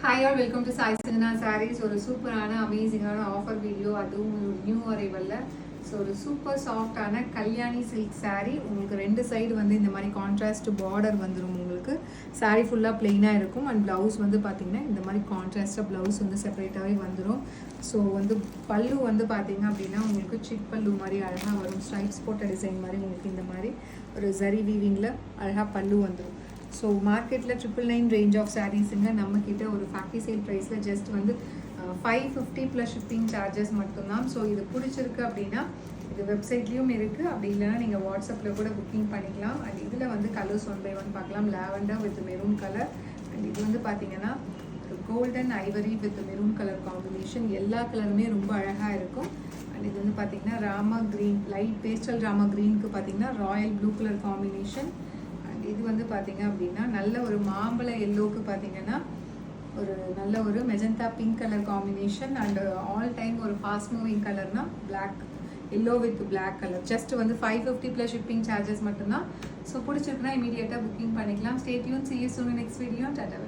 Hi all, welcome to Sai Sinha Sarees. ஒரு சூப்பரான அமேசிங்கான ஆஃபர் வீடியோ, அதுவும் நியூ அரைவல்ல. ஸோ ஒரு சூப்பர் சாஃப்டான கல்யாணி சில்க் saree. உங்களுக்கு ரெண்டு சைடு வந்து இந்த மாதிரி கான்ட்ராஸ்ட் பார்டர் வந்துடும். உங்களுக்கு saree ஃபுல்லாக பிளெயினாக இருக்கும். அண்ட் ப்ளவுஸ் வந்து பார்த்தீங்கன்னா இந்த மாதிரி கான்ட்ராஸ்டாக ப்ளவுஸ் வந்து செப்பரேட்டாகவே வந்துடும். ஸோ வந்து பல்லு வந்து பார்த்தீங்க அப்படின்னா உங்களுக்கு சிக் பல்லு மாதிரி அழகாக வரும். ஸ்ட்ரைப்ஸ் போட்ட டிசைன் மாதிரி உங்களுக்கு இந்த மாதிரி ஒரு ஜரி வீவிங்கில் அழகாக பல்லு வந்துடும். ஸோ மார்க்கெட்டில் 999 ரேஞ்ச் ஆஃப் சாரீஸுங்க நம்மக்கிட்ட ஒரு ஃபேக்ட்ரி சேல் ப்ரைஸில் ஜஸ்ட் வந்து 550 ப்ளஸ் ஷிப்பிங் சார்ஜஸ் மட்டும்தான். ஸோ இது பிடிச்சிருக்கு அப்படின்னா இது வெப்சைட்லேயும் இருக்குது, அப்படி இல்லைனா நீங்கள் வாட்ஸ்அப்பில் கூட புக்கிங் பண்ணிக்கலாம். அண்ட் இதில் வந்து கலர்ஸ் 1 by 1 பார்க்கலாம். Lavender with maroon colour, and இது வந்து பார்த்தீங்கன்னா golden ivory with maroon colour combination. எல்லா கலருமே ரொம்ப அழகாக இருக்கும். அண்ட் இது வந்து பார்த்தீங்கன்னா Rama green, light pastel Rama க்ரீனுக்கு பார்த்தீங்கன்னா ராயல் ப்ளூ கலர் காம்பினேஷன். இது வந்து பார்த்தீங்க அப்படின்னா நல்ல ஒரு மாம்பழ எல்லோவுக்கு பார்த்தீங்கன்னா ஒரு நல்ல ஒரு magenta pink colour combination. And all time ஒரு ஃபாஸ்ட் மூவிங் கலர்னா black, yellow with black colour. Just வந்து 550 ப்ளஸ் ஷிப்பிங் சார்ஜஸ் மட்டும்தான். ஸோ பிடிச்சிருக்குன்னா இமீடியட்டாக புக்கிங் பண்ணிக்கலாம். Stay tune, see you soon in next video. Tata.